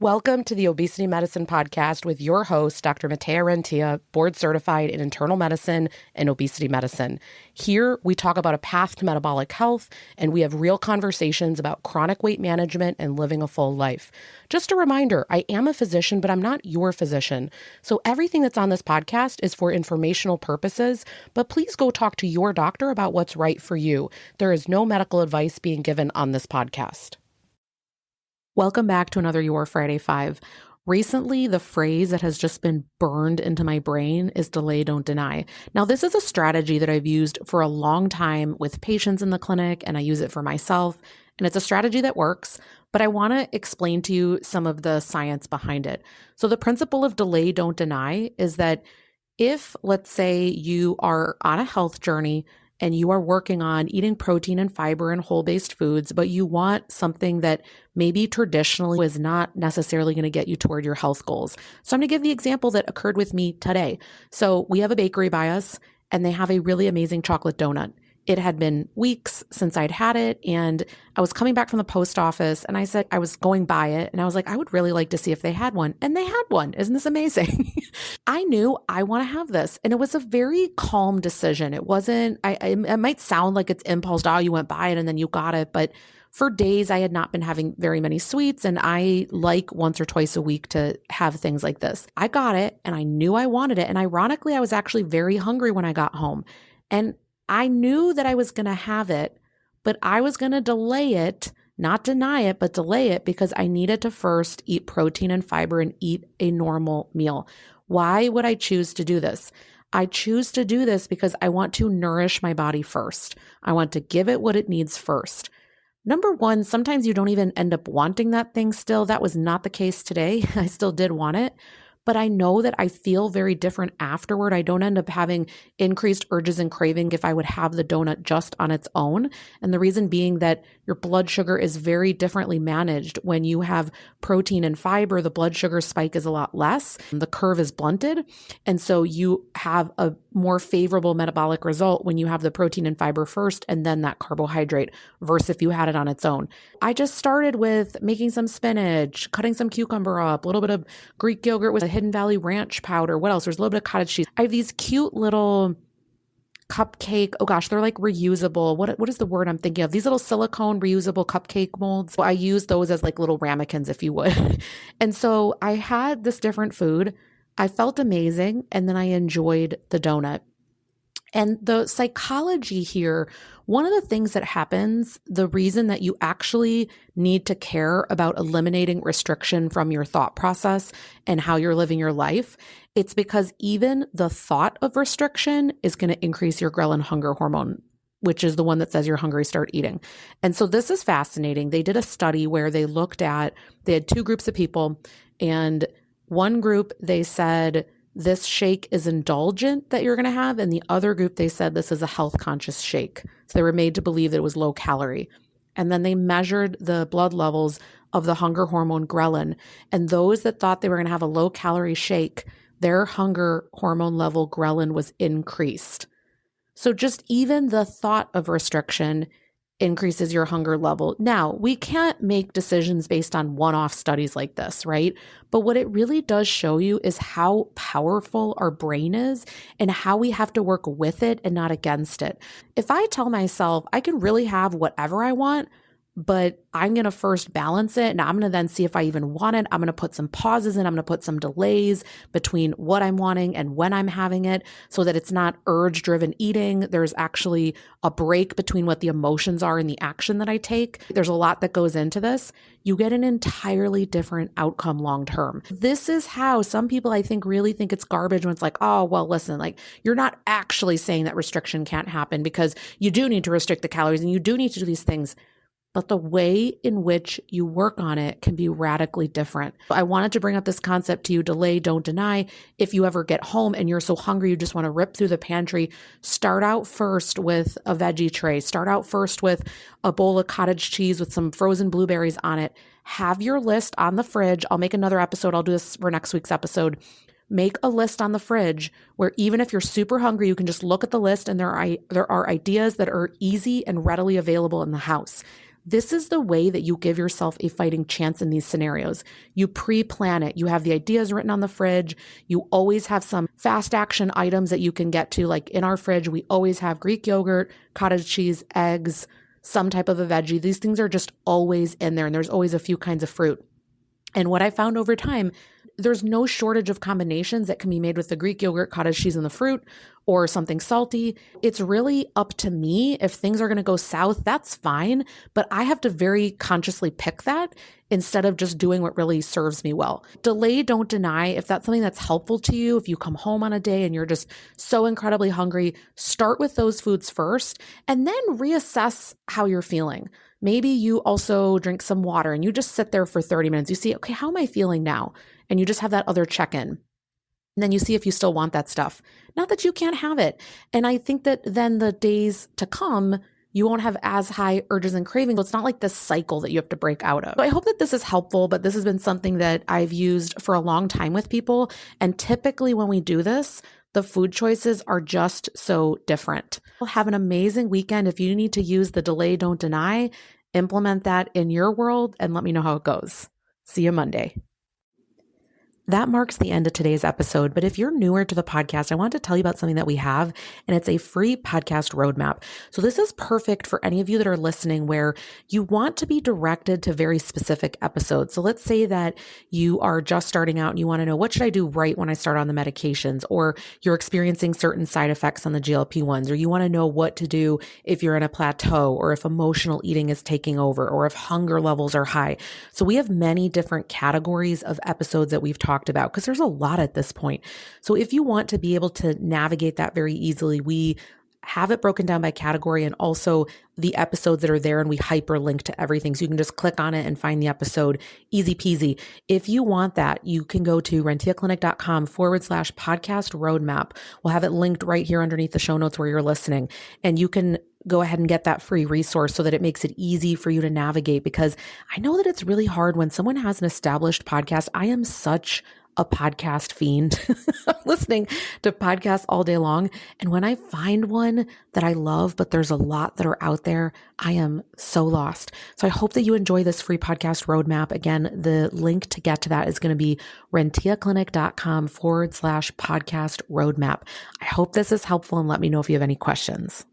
Welcome to the Obesity Medicine Podcast with your host, Dr. Matea Rentia, board certified in internal medicine and obesity medicine. Here, we talk about a path to metabolic health, and we have real conversations about chronic weight management and living a full life. Just a reminder, I am a physician, but I'm not your physician. So everything that's on this podcast is for informational purposes, but please go talk to your doctor about what's right for you. There is no medical advice being given on this podcast. Welcome back to another Your Friday 5. Recently, the phrase that has just been burned into my brain is delay, don't deny. Now, this is a strategy that I've used for a long time with patients in the clinic, and I use it for myself, and it's a strategy that works, but I want to explain to you some of the science behind it. So the principle of delay, don't deny is that if, let's say, you are on a health journey and you are working on eating protein and fiber and whole-based foods, but you want something that maybe traditionally is not necessarily going to get you toward your health goals. So I'm going to give the example that occurred with me today. So we have a bakery by us, and they have a really amazing chocolate donut. It had been weeks since I'd had it, and I was coming back from the post office, and I said I was going by it, and I was like, I would really like to see if they had one. And they had one. Isn't this amazing? I knew I want to have this, and it was a very calm decision. It wasn't, it might sound like it's impulse, oh, you went by it and then you got it, but for days I had not been having very many sweets, and I like once or twice a week to have things like this. I got it, and I knew I wanted it, and ironically, I was actually very hungry when I got home, and I knew that I was going to have it, but I was going to delay it, not deny it, but delay it because I needed to first eat protein and fiber and eat a normal meal. Why would I choose to do this? I choose to do this because I want to nourish my body first. I want to give it what it needs first. Number one, sometimes you don't even end up wanting that thing still. That was not the case today. I still did want it. But I know that I feel very different afterward. I don't end up having increased urges and craving if I would have the donut just on its own. And the reason being that your blood sugar is very differently managed. When you have protein and fiber, the blood sugar spike is a lot less. The curve is blunted. And so you have a more favorable metabolic result when you have the protein and fiber first and then that carbohydrate versus if you had it on its own. I just started with making some spinach, cutting some cucumber up, a little bit of Greek yogurt with a Hidden Valley Ranch powder. What else? There's a little bit of cottage cheese. I have these cute little cupcake. Oh gosh, they're like reusable. What is the word I'm thinking of? These little silicone reusable cupcake molds. So I use those as like little ramekins, if you would. And so I had this different food. I felt amazing. And then I enjoyed the donut. And the psychology here, one of the things that happens, the reason that you actually need to care about eliminating restriction from your thought process and how you're living your life, it's because even the thought of restriction is going to increase your ghrelin hunger hormone, which is the one that says you're hungry, start eating. And so this is fascinating. They did a study where they had two groups of people, and one group, they said, this shake is indulgent that you're going to have. And the other group, they said this is a health conscious shake. So they were made to believe that it was low calorie. And then they measured the blood levels of the hunger hormone ghrelin. And those that thought they were going to have a low calorie shake, their hunger hormone level ghrelin was increased. So just even the thought of restriction increases your hunger level. Now, we can't make decisions based on one-off studies like this, right? But what it really does show you is how powerful our brain is and how we have to work with it and not against it. If I tell myself I can really have whatever I want, but I'm going to first balance it, and I'm going to then see if I even want it. I'm going to put some pauses in. I'm going to put some delays between what I'm wanting and when I'm having it so that it's not urge-driven eating. There's actually a break between what the emotions are and the action that I take. There's a lot that goes into this. You get an entirely different outcome long-term. This is how some people, I think, really think it's garbage when it's like, oh, well, listen, like you're not actually saying that restriction can't happen because you do need to restrict the calories and you do need to do these things. But the way in which you work on it can be radically different. I wanted to bring up this concept to you, delay, don't deny. If you ever get home and you're so hungry, you just want to rip through the pantry, start out first with a veggie tray. Start out first with a bowl of cottage cheese with some frozen blueberries on it. Have your list on the fridge. I'll make another episode. I'll do this for next week's episode. Make a list on the fridge where even if you're super hungry, you can just look at the list and there are ideas that are easy and readily available in the house. This is the way that you give yourself a fighting chance in these scenarios. You pre-plan it. You have the ideas written on the fridge. You always have some fast action items that you can get to. Like in our fridge, we always have Greek yogurt, cottage cheese, eggs, some type of a veggie. These things are just always in there, and there's always a few kinds of fruit. And what I found over time, there's no shortage of combinations that can be made with the Greek yogurt, cottage cheese, and the fruit, or something salty. It's really up to me. If things are going to go south, that's fine. But I have to very consciously pick that instead of just doing what really serves me well. Delay, don't deny. If that's something that's helpful to you, if you come home on a day and you're just so incredibly hungry, start with those foods first and then reassess how you're feeling. Maybe you also drink some water and you just sit there for 30 minutes. You see, okay, how am I feeling now? And you just have that other check-in. And then you see if you still want that stuff. Not that you can't have it. And I think that then the days to come, you won't have as high urges and cravings. So it's not like this cycle that you have to break out of. So I hope that this is helpful, but this has been something that I've used for a long time with people. And typically when we do this, the food choices are just so different. Have an amazing weekend. If you need to use the delay, don't deny, implement that in your world and let me know how it goes. See you Monday. That marks the end of today's episode, but if you're newer to the podcast, I want to tell you about something that we have, and it's a free podcast roadmap. So this is perfect for any of you that are listening where you want to be directed to very specific episodes. So let's say that you are just starting out and you want to know, what should I do right when I start on the medications? Or you're experiencing certain side effects on the GLP-1s, or you want to know what to do if you're in a plateau, or if emotional eating is taking over, or if hunger levels are high. So we have many different categories of episodes that we've talked about because there's a lot at this point. So if you want to be able to navigate that very easily, we have it broken down by category and also the episodes that are there, and we hyperlink to everything. So you can just click on it and find the episode, easy peasy. If you want that, you can go to rentiaclinic.com/podcast roadmap. We'll have it linked right here underneath the show notes where you're listening. And you can go ahead and get that free resource so that it makes it easy for you to navigate, because I know that it's really hard when someone has an established podcast. I am such a podcast fiend. I'm listening to podcasts all day long. And when I find one that I love, but there's a lot that are out there, I am so lost. So I hope that you enjoy this free podcast roadmap. Again, the link to get to that is going to be rentiaclinic.com/podcast roadmap. I hope this is helpful and let me know if you have any questions.